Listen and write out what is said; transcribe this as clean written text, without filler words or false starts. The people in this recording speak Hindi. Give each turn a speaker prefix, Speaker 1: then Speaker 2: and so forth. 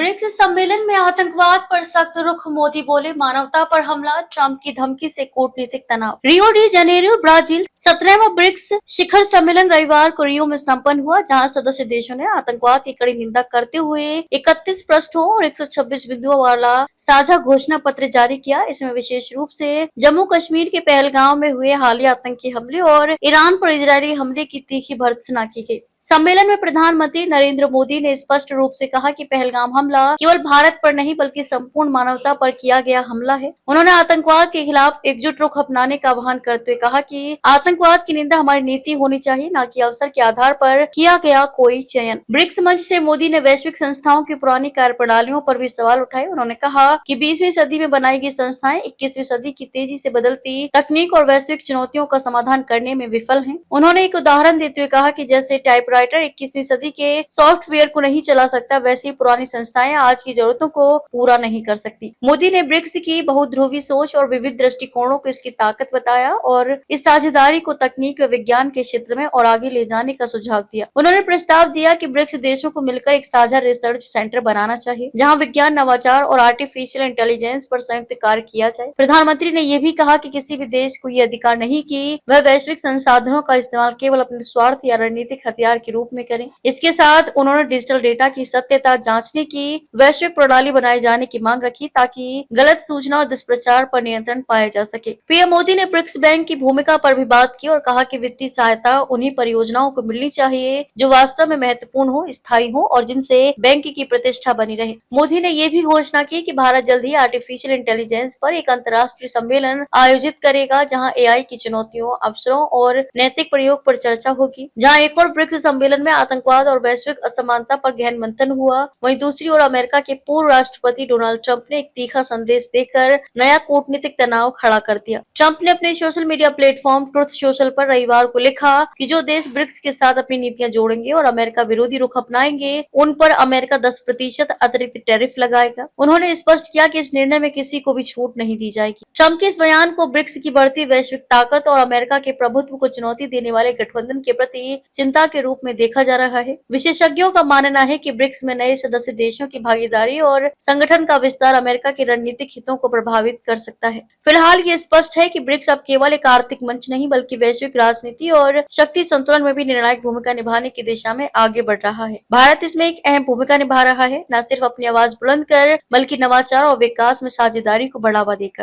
Speaker 1: ब्रिक्स सम्मेलन में आतंकवाद पर सख्त रुख, मोदी बोले मानवता पर हमला, ट्रंप की धमकी से कूटनीतिक तनाव। Rio de Janeiro, Brazil. 17वां ब्रिक्स शिखर सम्मेलन रविवार को रियो में संपन्न हुआ, जहां सदस्य देशों ने आतंकवाद की कड़ी निंदा करते हुए 31 पृष्ठों और 126 बिंदुओं वाला साझा घोषणा पत्र जारी किया। इसमें विशेष रूप से जम्मू कश्मीर के पहलगांव में हुए हालिया आतंकी हमले और ईरान पर इजरायली हमले की तीखी भर्त्सना की गई। सम्मेलन में प्रधानमंत्री नरेंद्र मोदी ने स्पष्ट रूप से कहा कि पहलगाम हमला केवल भारत पर नहीं बल्कि संपूर्ण मानवता पर किया गया हमला है। उन्होंने आतंकवाद के खिलाफ एकजुट रुख अपनाने का आह्वान करते हुए कहा कि आतंकवाद की निंदा हमारी नीति होनी चाहिए, न कि अवसर के आधार पर किया गया कोई चयन। ब्रिक्स मंच से मोदी ने वैश्विक संस्थाओं की पुरानी कार्यप्रणालियों पर भी सवाल उठाए। उन्होंने कहा कि 20वीं सदी में बनाई गई संस्थाएं 21वीं सदी की तेजी से बदलती तकनीक और वैश्विक चुनौतियों का समाधान करने में विफल हैं। उन्होंने एक उदाहरण देते हुए कहा कि जैसे टाइपराइटर 21वीं सदी के सॉफ्टवेयर को नहीं चला सकता, वैसे ही पुरानी संस्थाएं आज की जरूरतों को पूरा नहीं कर सकती। मोदी ने ब्रिक्स की बहुध्रुवी सोच और विविध दृष्टिकोणों को इसकी ताकत बताया और इस साझेदारी को तकनीक व विज्ञान के क्षेत्र में और आगे ले जाने का सुझाव दिया। उन्होंने प्रस्ताव दिया कि ब्रिक्स देशों को मिलकर एक साझा रिसर्च सेंटर बनाना चाहिए, जहां विज्ञान, नवाचार और आर्टिफिशियल इंटेलिजेंस पर संयुक्त कार्य किया जाए। प्रधानमंत्री ने यह भी कहा कि किसी भी देश को यह अधिकार नहीं कि वह वैश्विक संसाधनों का इस्तेमाल केवल अपने स्वार्थ या रणनीतिक हथियार के रूप में करें। इसके साथ उन्होंने डिजिटल डेटा की सत्यता जांचने की वैश्विक प्रणाली बनाए जाने की मांग रखी, ताकि गलत सूचना और दुष्प्रचार पर नियंत्रण पाया जा सके। पीएम मोदी ने ब्रिक्स बैंक की भूमिका पर भी बात की और कहा कि वित्तीय सहायता उन्हीं परियोजनाओं को मिलनी चाहिए जो वास्तव में महत्वपूर्ण हो, स्थायी हो और जिनसे बैंक की प्रतिष्ठा बनी रहे। मोदी ने यह भी घोषणा की कि भारत जल्द ही आर्टिफिशियल इंटेलिजेंस पर एक अंतर्राष्ट्रीय सम्मेलन आयोजित करेगा, जहां एआई की चुनौतियों, अवसरों और नैतिक प्रयोग पर चर्चा होगी। जहां एक और ब्रिक्स सम्मेलन में आतंकवाद और वैश्विक असमानता पर गहन मंथन हुआ, वहीं दूसरी ओर अमेरिका के पूर्व राष्ट्रपति डोनाल्ड ट्रंप ने एक तीखा संदेश देकर नया कूटनीतिक तनाव खड़ा कर दिया। ट्रंप ने अपने social media platform truth social पर रविवार को लिखा कि जो देश ब्रिक्स के साथ अपनी नीतियां जोड़ेंगे और अमेरिका विरोधी रुख अपनाएंगे, उन पर अमेरिका 10% अतिरिक्त टैरिफ लगाएगा। उन्होंने स्पष्ट किया कि इस निर्णय में किसी को भी छूट नहीं दी जाएगी। ट्रंप के इस बयान को ब्रिक्स की बढ़ती वैश्विक ताकत और अमेरिका के प्रभुत्व को चुनौती देने वाले गठबंधन के प्रति चिंता के रूप में देखा जा रहा है। विशेषज्ञों का मानना है कि ब्रिक्स में नए सदस्य देशों की भागीदारी और संगठन का विस्तार अमेरिका के रणनीतिक हितों को प्रभावित कर सकता है। फिलहाल ये स्पष्ट है कि ब्रिक्स अब केवल एक आर्थिक मंच नहीं बल्कि वैश्विक राजनीति और शक्ति संतुलन में भी निर्णायक भूमिका निभाने की दिशा में आगे बढ़ रहा है। भारत इसमें एक अहम भूमिका निभा रहा है, न सिर्फ अपनी आवाज बुलंद कर बल्कि नवाचार और विकास में साझेदारी को बढ़ावा देकर।